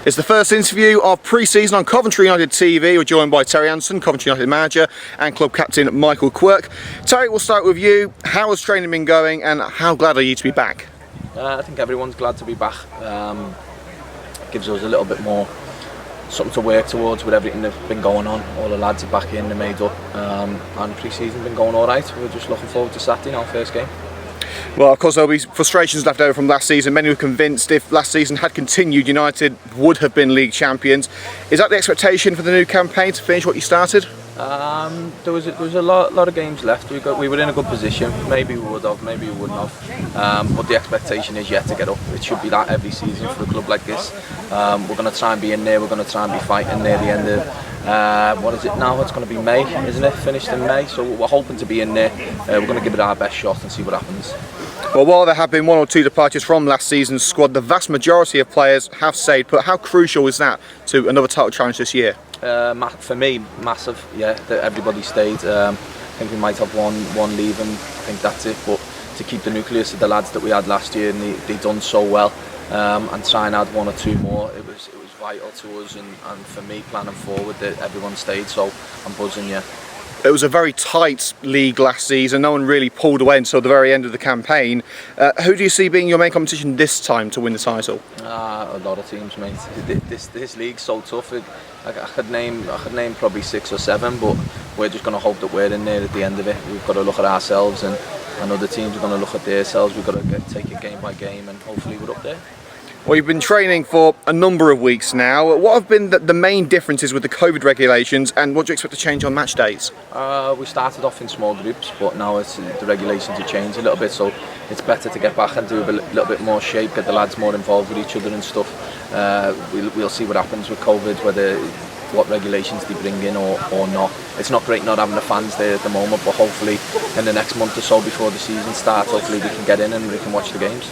It's the first interview of pre-season on Coventry United TV. We're joined by Terry Anderson, Coventry United manager, and club captain Michael Quirke. Terry, we'll start with you. How has training been going, and how glad are you to be back? I think everyone's glad to be back. Gives us a little bit more something to work towards with everything that's been going on. All the lads are back in, they're made up, and pre-season's been going all right. We're just looking forward to Saturday, our first game. Well, of course, there'll be frustrations left over from last season. Many were convinced if last season had continued, United would have been league champions. Is that the expectation for the new campaign, to finish what you started? There was a lot of games left. We were in a good position. Maybe we would have, maybe we wouldn't have. But the expectation is yet to get up. It should be that every season for a club like this. We're going to try and be in there. We're going to try and be fighting near the end of what is it now? It's going to be May, isn't it? Finished in May. So we're hoping to be in there. We're going to give it our best shot and see what happens. Well, while there have been one or two departures from last season's squad, the vast majority of players have stayed. But how crucial is that to another title challenge this year? For me, massive. Yeah, that everybody stayed. I think we might have one leaving. I think that's it. But to keep the nucleus of the lads that we had last year, and they done so well, and try and add one or two more, it was vital to us. And for me, planning forward, that everyone stayed. So I'm buzzing. Yeah. It was a very tight league last season. No one really pulled away until the very end of the campaign. Who do you see being your main competition this time to win the title? A lot of teams, mate. This league's so tough. I could name probably 6 or 7, but we're just going to hope that we're in there at the end of it. We've got to look at ourselves, and other teams are going to look at themselves. We've got to take it game by game, and hopefully we're up there. Well, you've been training for a number of weeks now. What have been the main differences with the COVID regulations, and what do you expect to change on match days? We started off in small groups, but now the regulations have changed a little bit, so it's better to get back and do a little bit more shape, get the lads more involved with each other and stuff. We'll see what happens with COVID, what regulations they bring in or not. It's not great not having the fans there at the moment, but hopefully in the next month or so before the season starts, hopefully we can get in and we can watch the games.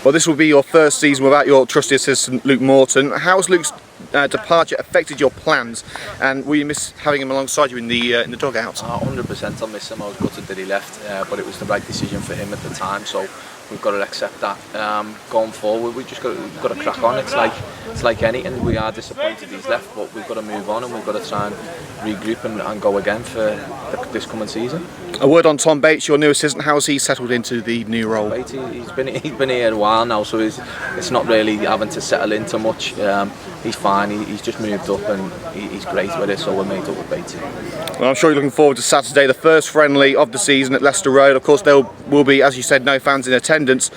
Well, this will be your first season without your trusty assistant Luke Morton. How has Luke's departure affected your plans, and will you miss having him alongside you in the dugout? 100% I'll miss him. I was gutted that he left, but it was the right decision for him at the time, so we've got to accept that. Going forward, we've got to crack on. It's like anything. We are disappointed he's left, but we've got to move on, and we've got to try and regroup and go again for this coming season. A word on Tom Bates, your new assistant. How has he settled into the new role? Bates, he's been here a while now, so it's not really having to settle in too much. He's fine. He's just moved up, and he's great with it. So we're made up with Bates. Well, I'm sure you're looking forward to Saturday, the first friendly of the season at Leicester Road. Of course, there will be, as you said, no fans in attendance,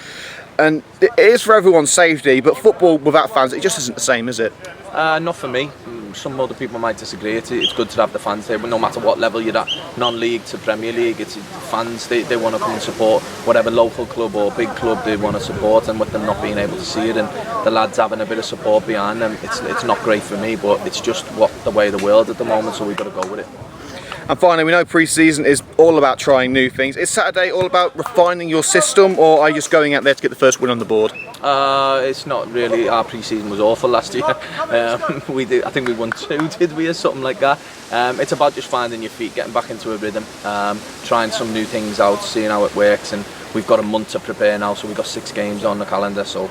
and it is for everyone's safety. But football without fans, it just isn't the same, is it? Not for me. Some other people might disagree. It's good to have the fans there, but no matter what level you're at, non-league to Premier League, it's fans. They want to come and support whatever local club or big club they want to support, and with them not being able to see it and the lads having a bit of support behind them, it's not great for me, but it's just the way of the world at the moment, so we've got to go with it. And finally, we know pre-season is all about trying new things. Is Saturday all about refining your system, or are you just going out there to get the first win on the board? It's not really. Our pre-season was awful last year. I think we won 2, did we, or something like that. It's about just finding your feet, getting back into a rhythm, trying some new things out, seeing how it works, and we've got a month to prepare now, so we've got 6 games on the calendar, so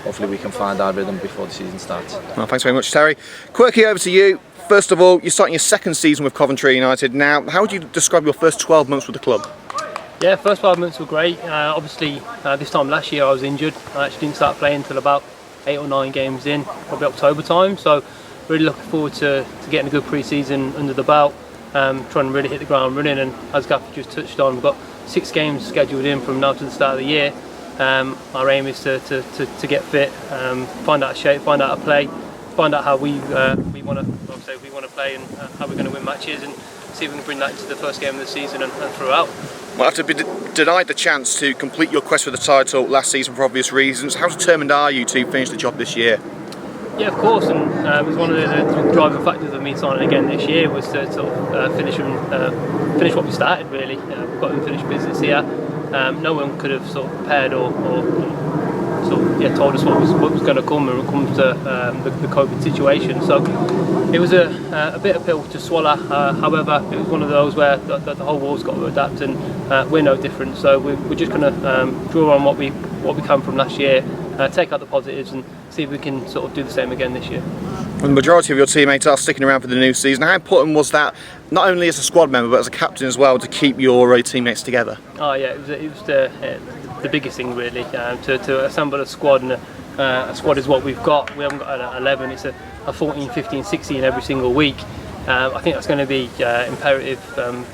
hopefully we can find our rhythm before the season starts. Well, thanks very much, Terry. Quirky, over to you. First of all, you're starting your second season with Coventry United now. How would you describe your first 12 months with the club? Yeah, first 12 months were great. Obviously, this time last year I was injured. I actually didn't start playing until about 8 or 9 games in, probably October time. So really looking forward to getting a good pre-season under the belt, trying to really hit the ground running. And as Gaffer just touched on, we've got 6 games scheduled in from now to the start of the year. Our aim is to get fit, find out a shape, find out a play, find out how we want to play and how we're going to win matches, and see if we can bring that into the first game of the season and throughout. Well, after being denied the chance to complete your quest for the title last season for obvious reasons, how determined are you to finish the job this year? Yeah, of course, and it was one of the driving factors of me signing again this year was to finish what we started. Really, we've got unfinished business here. No one could have sort of prepared or told us what was going to come when it comes to the COVID situation. So it was a bit of a pill to swallow. However, it was one of those where the whole world's got to adapt, and we're no different. So we're just going to draw on what we come from last year, take out the positives and see if we can sort of do the same again this year. The majority of your teammates are sticking around for the new season. How important was that, not only as a squad member but as a captain as well, to keep your teammates together? Oh yeah, it was the biggest thing really, to assemble a squad, and a squad is what we've got. We haven't got an 11, it's a 14, 15, 16 every single week. I think that's going to be imperative,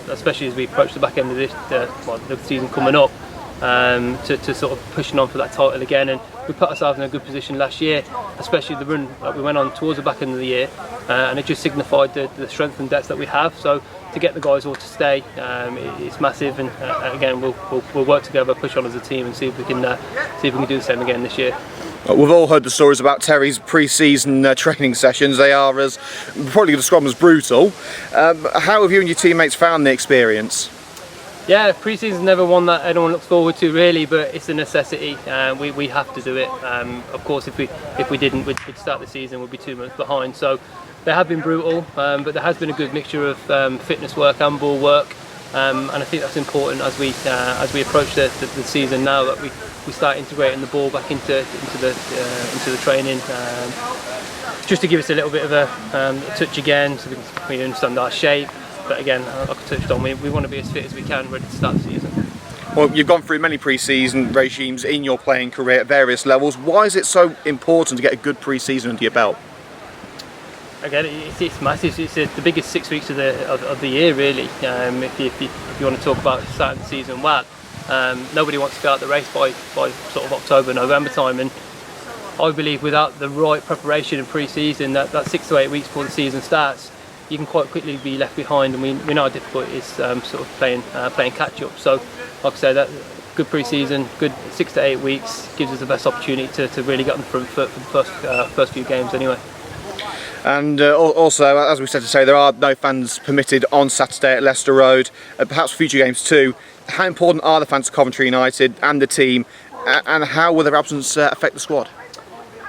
especially as we approach the back end of the season coming up, to sort of pushing on for that title again. And we put ourselves in a good position last year, especially the run that we went on towards the back end of the year, and it just signified the strength and depth that we have. So to get the guys all to stay, it's massive, and again we'll work together, push on as a team, and see if we can do the same again this year. We've all heard the stories about Terry's pre-season training sessions. They are, as probably describe them as brutal. How have you and your teammates found the experience? Yeah, pre-season's never one that anyone looks forward to really, but it's a necessity. We have to do it. Of course, if we didn't, we'd start the season, we'd be 2 months behind. So they have been brutal, but there has been a good mixture of fitness work and ball work, and I think that's important as we approach the season now, that we start integrating the ball back into the training, just to give us a little bit of a touch again, so we understand our shape. But again, like I touched on, we want to be as fit as we can, ready to start the season. Well, you've gone through many pre-season regimes in your playing career at various levels. Why is it so important to get a good pre-season under your belt? Again, it's massive. It's the biggest 6 weeks of the year, really. If you want to talk about starting the season well, nobody wants to go out the race by sort of October, November time, and I believe without the right preparation and pre-season, that 6 to 8 weeks before the season starts, you can quite quickly be left behind, and we know how difficult it is sort of playing catch up. So, like I say, that good pre-season, good 6 to 8 weeks gives us the best opportunity to really get on the front foot for the first few games anyway. And also, as we said today, there are no fans permitted on Saturday at Leicester Road, perhaps future games too. How important are the fans of Coventry United and the team, and how will their absence affect the squad?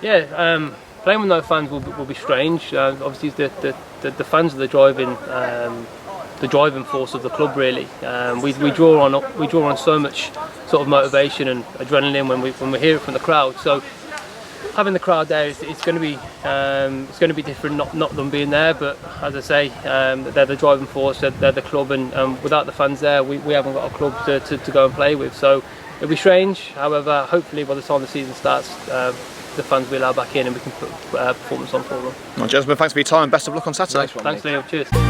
Yeah, playing with no fans will be strange. Obviously, the fans are the driving force of the club. Really, we draw on so much sort of motivation and adrenaline when we hear it from the crowd. So having the crowd there, it's going to be different. Not them being there, but as I say, they're the driving force. They're the club, and without the fans there, we haven't got a club to go and play with. So it'll be strange. However, hopefully by the time the season starts, the fans will allow back in, and we can put performance on for them. Well, gentlemen, thanks for your time. Best of luck on Saturday. Nice one, Thanks, mate. Liam. Cheers.